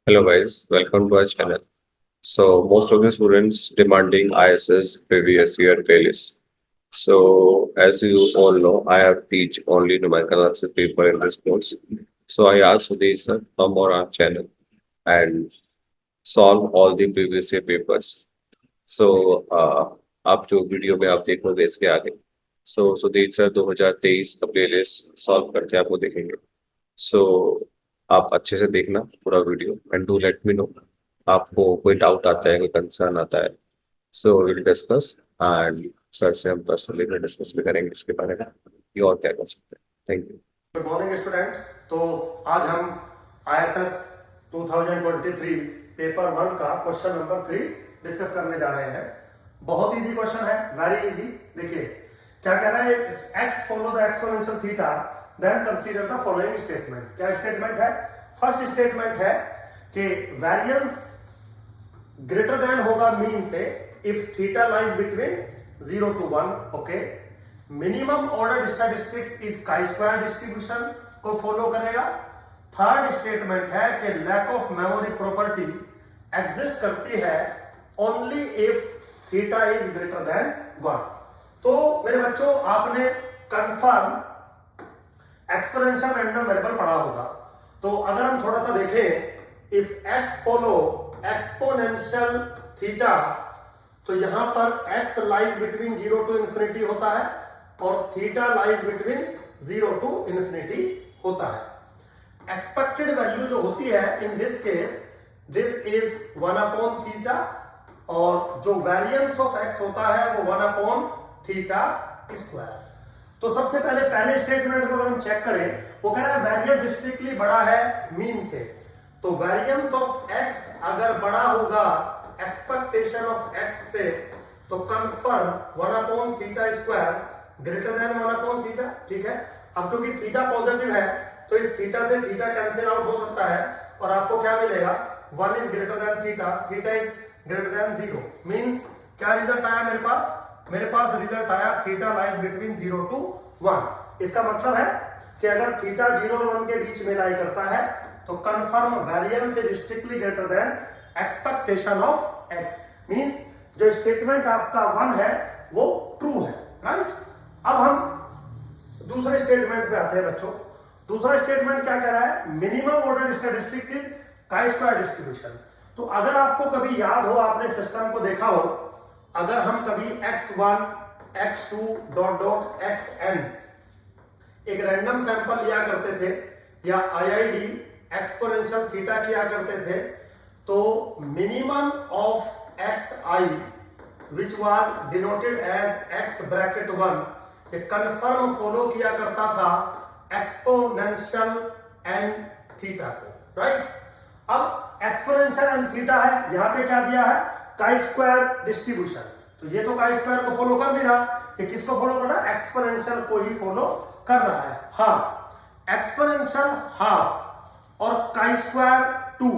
Hello guys, welcome to our channel. So most of the students demanding ISS previous year playlist. So as you all know, I have teach only numerical analysis paper in this course. So I asked Sudhir sir come on our channel and solve all the previous year papers. So आप जो video में आप देखोगे इसके आगे Sudhir sir 2023 का playlist solve करते हैं आपको देखेंगे. सो आप अच्छे से देखना पूरा video and do let me know आपको कोई डाउट आता है कोई कंसर्न आता है. So will discuss and sir से हम पर्सनली में डिस्कस भी करेंगे इसके बारे में कि और क्या कर सकते हैं. Thank you. Good morning student. तो आज हम ISS 2023 पेपर 1 का क्वेश्चन नंबर 3 डिस्कस करने जा रहे हैं. बहुत इजी क्वेश्चन है, वेरी इजी. देखिए क्या कह रहा है, if x follow the exponential theta then consider the following statement. क्या स्टेटमेंट है? फर्स्ट स्टेटमेंट है कि वेरिएंस ग्रेटर देन होगा मीन से if theta lies between 0 to 1. Okay. Minimum order statistics is chi square distribution को follow करेगा. Third statement है कि lack of memory property exist करती है only if theta is greater than 1. तो मेरे बच्चों आपने कंफर्म एक्सपोनेंशियल रैंडम वेरिएबल पढ़ा होगा. तो अगर हम थोड़ा सा देखें, if x follow exponential theta, तो यहां पर x lies between 0 to infinity होता है और theta lies between 0 to infinity होता है. एक्सपेक्टेड वैल्यू जो होती है in this case, this is 1 upon theta, और जो वेरिएंस ऑफ x होता है वो 1 अपॉन थीटा स्क्वायर. तो सबसे पहले स्टेटमेंट को अगर हम चेक करें, वो कह रहा है वेरिएंस स्ट्रिक्टली बड़ा है मीन से. तो वेरिएंस ऑफ x अगर बड़ा होगा एक्सपेक्टेशन ऑफ x से, तो confirm 1 upon theta square greater than 1 upon theta. ठीक है. अब क्योंकि थीटा पॉजिटिव है तो इस थीटा से थीटा कैंसिल आउट हो सकता है और आपको क्या मिलेगा, 1 is greater than theta, theta is greater than 0. Means क्या रिजल्ट आया मेरे पास रिजल्ट आया थीटा लाइज बिटवीन 0 to 1. इसका मतलब है कि अगर थीटा 0 और 1 के बीच में लाई करता है तो confirm variance is strictly greater than expectation of x. Means जो स्टेटमेंट आपका 1 है वो ट्रू है. राइट. अब हम दूसरे स्टेटमेंट पे आते हैं बच्चों. दूसरा स्टेटमेंट क्या कह रहा है, minimum order statistics is chi square distribution. तो अगर आपको कभी याद हो, आपने सिस्टम को देखा हो, अगर हम कभी x1 x2 dot dot xn एक रैंडम सैंपल लिया करते थे या IID एक्सपोनेंशियल थीटा किया करते थे, तो minimum of xi which was denoted as x bracket 1 ये कंफर्म फॉलो किया करता था एक्सपोनेंशियल n थीटा को. राइट. अब एक्सपोनेंशियल n थीटा है, यहां पे क्या दिया है, काई स्क्वायर डिस्ट्रीब्यूशन. तो ये तो काई स्क्वायर को फॉलो कर नहीं रहा, ये किसको फॉलो कर रहा है, एक्सपोनेंशियल को ही फॉलो कर रहा है. हाँ, एक्सपोनेंशियल हाफ और काई स्क्वायर 2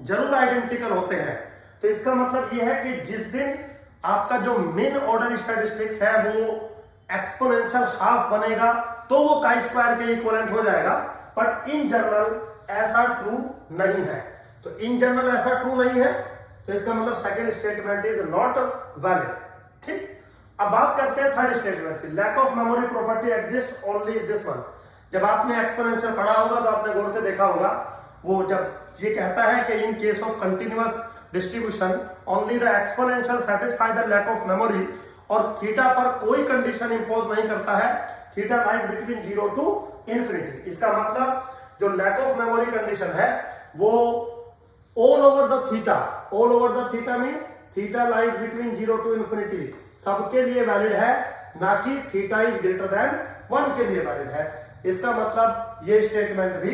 जरूर आइडेंटिकल होते हैं. तो इसका मतलब ये है कि जिस दिन आपका जो मेन ऑर्डर स्टैटिस्टिक्स है वो एक्सपोनेंशियल हाफ बनेगा तो वो काई स्क्वायर के इक्विवेलेंट हो जाएगा. बट इन जनरल ऐसा ट्रू नहीं है. तो इन जनरल ऐसा ट्रू नहीं है, तो इसका मतलब second statement is not valid. ठीक. अब बात करते हैं थर्ड स्टेटमेंट की. Lack of memory property exist only this one. जब आपने एक्सपोनेंशियल पढ़ा होगा तो आपने गौर से देखा होगा, वो जब ये कहता है कि in case of continuous distribution only the exponential satisfy the lack of memory, और थीटा पर कोई कंडीशन इंपोज नहीं करता है, theta lies between 0 to infinity. इसका मतलब जो लैक ऑफ मेमोरी कंडीशन है वो all over the theta means theta lies between 0 to infinity सबके लिए वैलिड है, ना कि थीटा इज ग्रेटर देन 1 के लिए वैलिड है. इसका मतलब ये स्टेटमेंट भी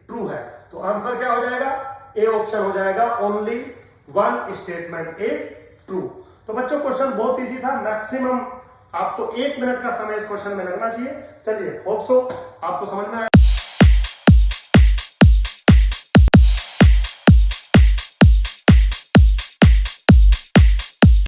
ट्रू है. तो आंसर क्या हो जाएगा, ए ऑप्शन हो जाएगा, ओनली 1 स्टेटमेंट इज ट्रू. तो बच्चों क्वेश्चन बहुत इजी था. मैक्सिमम आपको 1 मिनट का समय इस क्वेश्चन में लगना चाहिए. चलिए होप सो आपको समझ में आया.